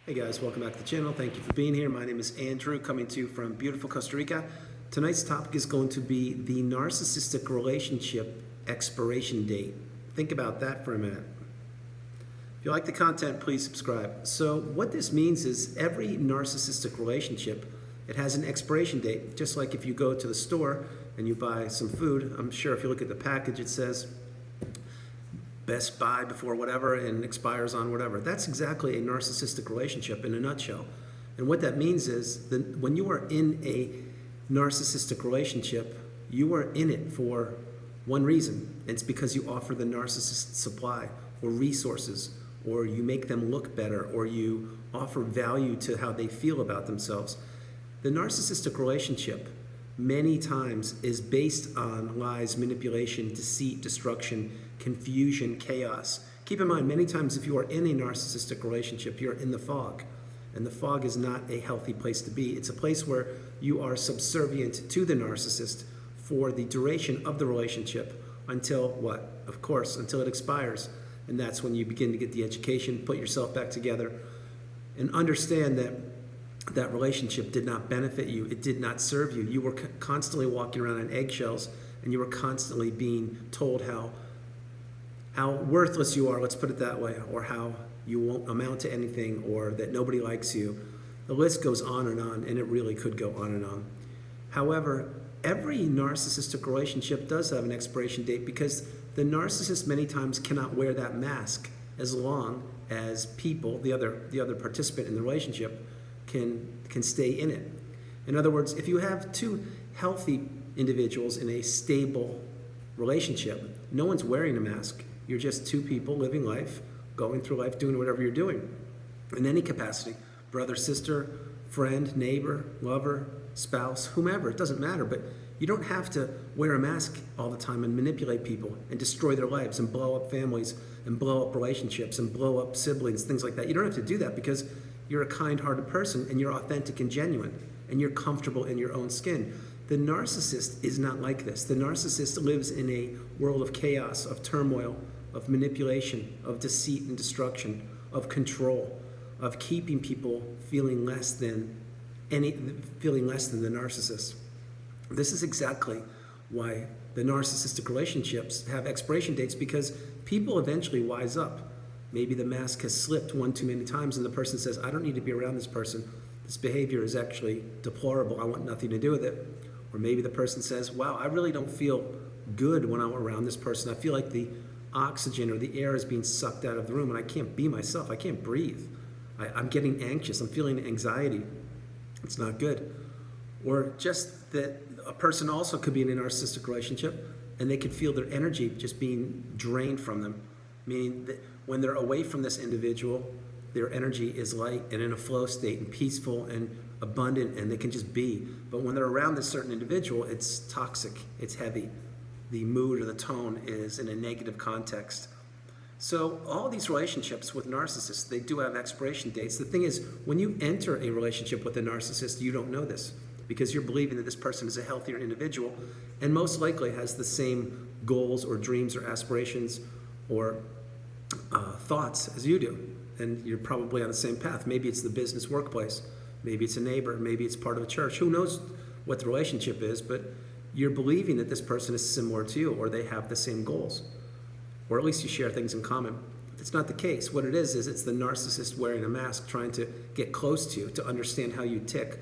Hey guys, welcome back to the channel. Thank you for being here. My name is Andrew, coming to you from beautiful Costa Rica. Tonight's topic is going to be the narcissistic relationship expiration date. Think about that for a minute. If you like the content, please subscribe. So what this means is every narcissistic relationship, it has an expiration date. Just like if you go to the store and you buy some food, I'm sure if you look at the package, it says best buy before whatever and expires on whatever. That's exactly a narcissistic relationship in a nutshell. And what that means is that when you are in a narcissistic relationship, you are in it for one reason. It's because you offer the narcissist supply or resources, or you make them look better, or you offer value to how they feel about themselves. The narcissistic relationship many times is based on lies, manipulation, deceit, destruction, confusion, chaos. Keep in mind, many times if you are in a narcissistic relationship, you're in the fog. And the fog is not a healthy place to be. It's a place where you are subservient to the narcissist for the duration of the relationship until what? Of course, until it expires. And that's when you begin to get the education, put yourself back together, and understand that that relationship did not benefit you. It did not serve you. You were constantly walking around on eggshells, and you were constantly being told how worthless you are, let's put it that way, or how you won't amount to anything, or that nobody likes you. The list goes on, and it really could go on and on. However, every narcissistic relationship does have an expiration date because the narcissist many times cannot wear that mask as long as people, the other participant in the relationship, can stay in it. In other words, if you have two healthy individuals in a stable relationship, no one's wearing a mask. You're just two people living life, going through life, doing whatever you're doing in any capacity. Brother, sister, friend, neighbor, lover, spouse, whomever, it doesn't matter. But you don't have to wear a mask all the time and manipulate people and destroy their lives and blow up families and blow up relationships and blow up siblings, things like that. You don't have to do that because you're a kind-hearted person and you're authentic and genuine and you're comfortable in your own skin. The narcissist is not like this. The narcissist lives in a world of chaos, of turmoil, of manipulation, of deceit and destruction, of control, of keeping people feeling less than the narcissist. This is exactly why the narcissistic relationships have expiration dates, because people eventually wise up. Maybe the mask has slipped one too many times and the person says, I don't need to be around this person. This behavior is actually deplorable. I want nothing to do with it. Or maybe the person says, wow, I really don't feel good when I'm around this person. I feel like the oxygen or the air is being sucked out of the room and I can't be myself. I can't breathe. I'm getting anxious. I'm feeling anxiety. It's not good. Or just that a person also could be in a narcissistic relationship and they could feel their energy just being drained from them. Meaning that when they're away from this individual, their energy is light and in a flow state and peaceful and abundant, and they can just be. But when they're around this certain individual, it's toxic, it's heavy. The mood or the tone is in a negative context. So all these relationships with narcissists, they do have expiration dates. The thing is, when you enter a relationship with a narcissist, you don't know this because you're believing that this person is a healthier individual and most likely has the same goals or dreams or aspirations or thoughts as you do, and you're probably on the same path. Maybe it's the business workplace, maybe it's a neighbor, maybe it's part of a church. Who knows what the relationship is, but you're believing that this person is similar to you or they have the same goals, or at least you share things in common. It's not the case. What it is it's the narcissist wearing a mask trying to get close to you, to understand how you tick,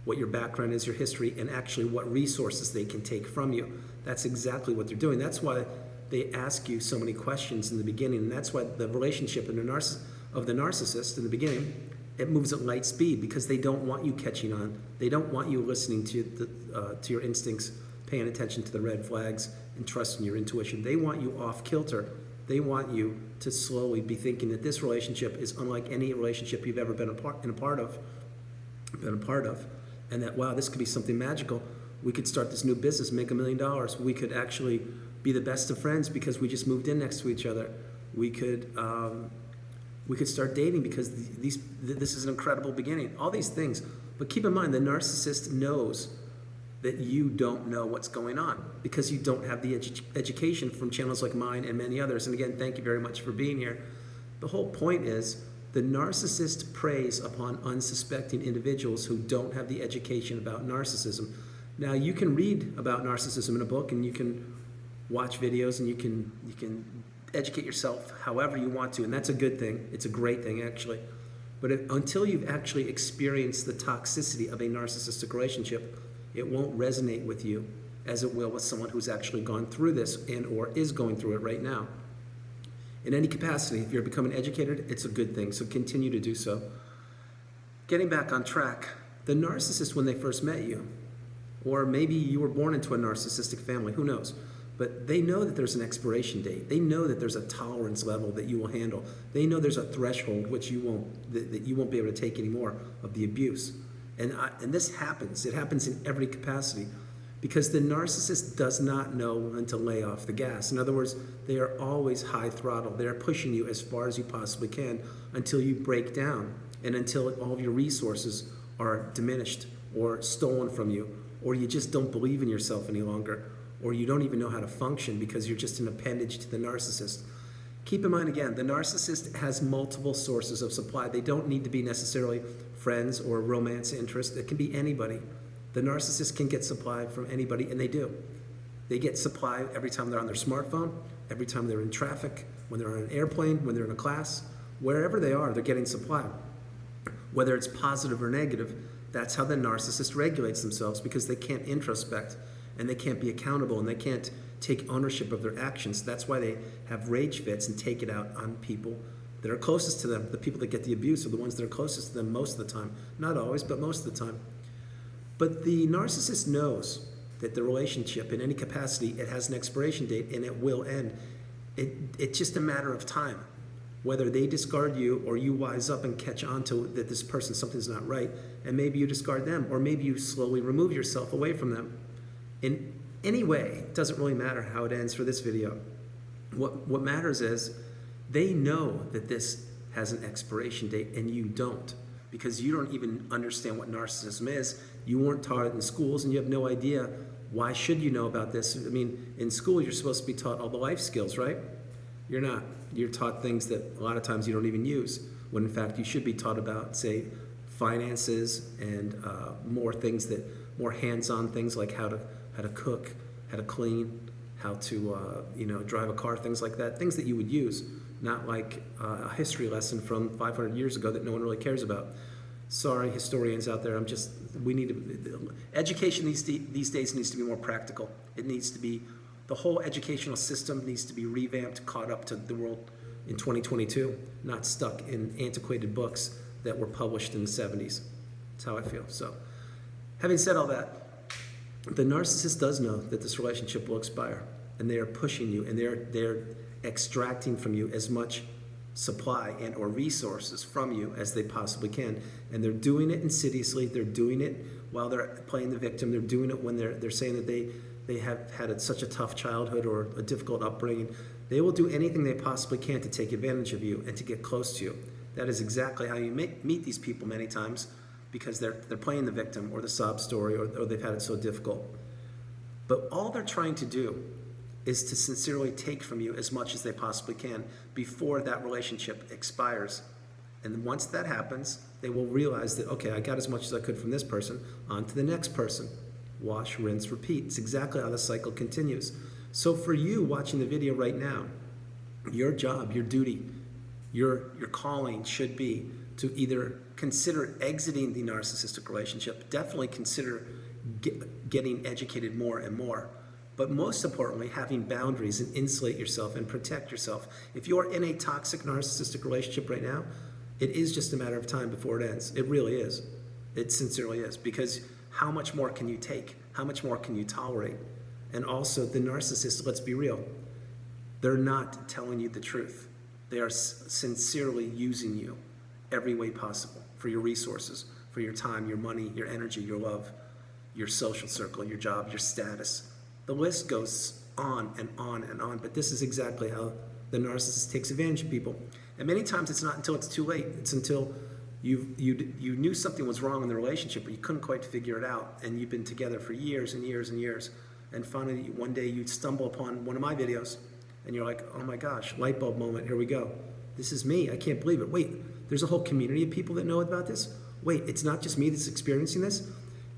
what your background is, your history, and actually what resources they can take from you. That's exactly what they're doing. That's why they ask you so many questions in the beginning, and that's why the relationship of the narcissist in the beginning, it moves at light speed because they don't want you catching on. They don't want you listening to your instincts, paying attention to the red flags, and trusting your intuition. They want you off kilter. They want you to slowly be thinking that this relationship is unlike any relationship you've ever been a part of, and that, wow, this could be something magical. We could start this new business, make $1 million. We could actually be the best of friends because we just moved in next to each other. We could start dating because this is an incredible beginning. All these things. But keep in mind, the narcissist knows that you don't know what's going on because you don't have the education from channels like mine and many others. And again, thank you very much for being here. The whole point is The narcissist preys upon unsuspecting individuals who don't have the education about narcissism. Now, you can read about narcissism in a book, and you can watch videos, and you can educate yourself however you want to, and that's a good thing. It's a great thing, actually. But until you've actually experienced the toxicity of a narcissistic relationship, it won't resonate with you as it will with someone who's actually gone through this and or is going through it right now. In any capacity, if you're becoming educated, it's a good thing, so continue to do so. Getting back on track, the narcissist, when they first met you, or maybe you were born into a narcissistic family, who knows? But they know that there's an expiration date. They know that there's a tolerance level that you will handle. They know there's a threshold which you won't be able to take anymore of the abuse. And this happens. It happens in every capacity because the narcissist does not know when to lay off the gas. In other words, they are always high throttle. They are pushing you as far as you possibly can until you break down and until all of your resources are diminished or stolen from you, or you just don't believe in yourself any longer, or you don't even know how to function because you're just an appendage to the narcissist. Keep in mind again, the narcissist has multiple sources of supply. They don't need to be necessarily friends or romance interest. It can be anybody. The narcissist can get supply from anybody, and they do. They get supply every time they're on their smartphone, every time they're in traffic, when they're on an airplane, when they're in a class. Wherever they are, they're getting supply. Whether it's positive or negative, that's how the narcissist regulates themselves, because they can't introspect and they can't be accountable and they can't take ownership of their actions. That's why they have rage fits and take it out on people that are closest to them. The people that get the abuse are the ones that are closest to them most of the time. Not always, but most of the time. But the narcissist knows that the relationship, in any capacity, it has an expiration date and it will end. It's just a matter of time. Whether they discard you or you wise up and catch on to that this person, something's not right, and maybe you discard them, or maybe you slowly remove yourself away from them. In any way, it doesn't really matter how it ends for this video. What matters is they know that this has an expiration date and you don't, because you don't even understand what narcissism is. You weren't taught it in schools and you have no idea. Why should you know about this? I mean, in school you're supposed to be taught all the life skills, right? You're not. You're taught things that a lot of times you don't even use, when in fact you should be taught about, say, finances and more hands-on things like how to cook, how to clean, how to drive a car, things like that, things that you would use, not like a history lesson from 500 years ago that no one really cares about. Sorry, historians out there. Education these days needs to be more practical. It needs to be, the whole educational system needs to be revamped, caught up to the world in 2022, not stuck in antiquated books that were published in the 70s. That's how I feel. So, having said all that, the narcissist does know that this relationship will expire, and they are pushing you, and they're extracting from you as much supply and or resources from you as they possibly can, and they're doing it insidiously. They're doing it while they're playing the victim. They're doing it when they're saying that they have had such a tough childhood or a difficult upbringing. They will do anything they possibly can to take advantage of you and to get close to you. That is exactly how you meet these people many times, because they're playing the victim or the sob story, or they've had it so difficult. But all they're trying to do is to sincerely take from you as much as they possibly can before that relationship expires. And once that happens, they will realize that, okay, I got as much as I could from this person, on to the next person. Wash, rinse, repeat. It's exactly how the cycle continues. So for you watching the video right now, your job, your duty, your calling should be to either consider exiting the narcissistic relationship, definitely consider getting educated more and more, but most importantly, having boundaries and insulate yourself and protect yourself. If you're in a toxic narcissistic relationship right now, it is just a matter of time before it ends. It really is. It sincerely is, because how much more can you take? How much more can you tolerate? And also, the narcissist, let's be real, they're not telling you the truth. They are sincerely using you every way possible for your resources, for your time, your money, your energy, your love, your social circle, your job, your status. The list goes on and on and on, but this is exactly how the narcissist takes advantage of people. And many times it's not until it's too late. It's until you knew something was wrong in the relationship, but you couldn't quite figure it out, and you've been together for years and years and years, and finally one day you'd stumble upon one of my videos, and you're like, oh my gosh, light bulb moment, here we go. This is me, I can't believe it. Wait, there's a whole community of people that know about this. Wait, it's not just me that's experiencing this.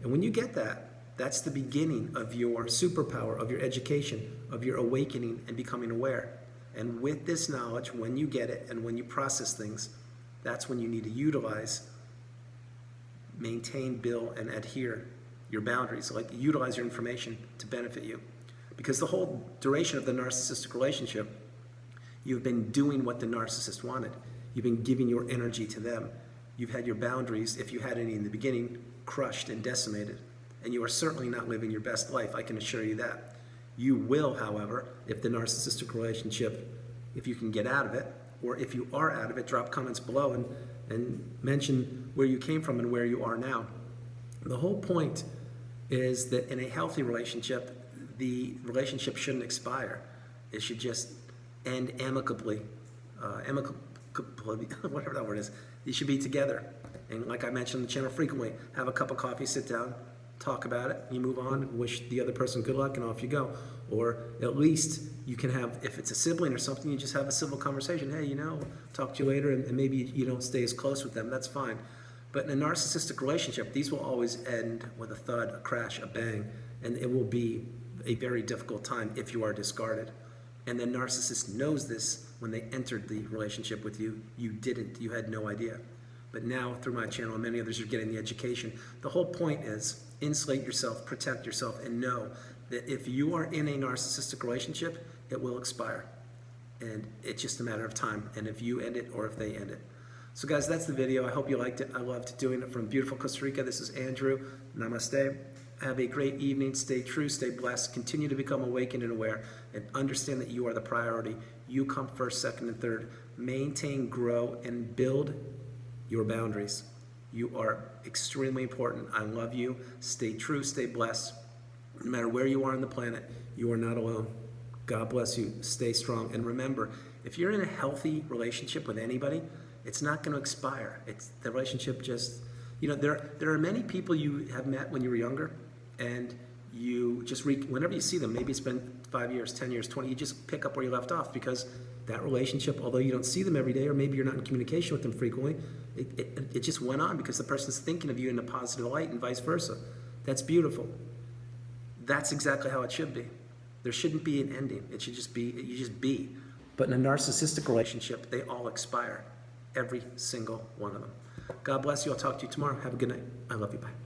And when you get that, that's the beginning of your superpower, of your education, of your awakening and becoming aware. And with this knowledge, when you get it and when you process things, that's when you need to utilize, maintain, build, and adhere your boundaries. Like, utilize your information to benefit you. Because the whole duration of the narcissistic relationship, you've been doing what the narcissist wanted. You've been giving your energy to them. You've had your boundaries, if you had any in the beginning, crushed and decimated. And you are certainly not living your best life, I can assure you that. You will, however, if the narcissistic relationship, if you can get out of it, or if you are out of it, drop comments below and mention where you came from and where you are now. The whole point is that in a healthy relationship, the relationship shouldn't expire. It should just end amicably, whatever that word is. You should be together. And like I mentioned on the channel frequently, have a cup of coffee, sit down, talk about it, you move on, wish the other person good luck, and off you go. Or at least you can have, if it's a sibling or something, you just have a civil conversation. Hey, talk to you later, and maybe you don't stay as close with them. That's fine. But in a narcissistic relationship, these will always end with a thud, a crash, a bang, and it will be a very difficult time if you are discarded. And the narcissist knows this when they entered the relationship with you. You didn't. You had no idea. But now, through my channel and many others, you're getting the education. The whole point is insulate yourself, protect yourself, and know that if you are in a narcissistic relationship, it will expire. And it's just a matter of time. And if you end it or if they end it. So guys, that's the video. I hope you liked it. I loved doing it from beautiful Costa Rica. This is Andrew. Namaste. Have a great evening. Stay true, stay blessed. Continue to become awakened and aware, and understand that you are the priority. You come first, second, and third. Maintain, grow, and build your boundaries. You are extremely important. I love you. Stay true, stay blessed. No matter where you are on the planet, you are not alone. God bless you. Stay strong. And remember, if you're in a healthy relationship with anybody, it's not going to expire. It's the relationship just, there are many people you have met when you were younger, and you just, whenever you see them, maybe it's been 5 years, 10 years, 20, you just pick up where you left off, because that relationship, although you don't see them every day, or maybe you're not in communication with them frequently, it just went on because the person's thinking of you in a positive light, and vice versa. That's beautiful. That's exactly how it should be. There shouldn't be an ending. It should just be, you just be. But in a narcissistic relationship, they all expire. Every single one of them. God bless you. I'll talk to you tomorrow. Have a good night. I love you. Bye.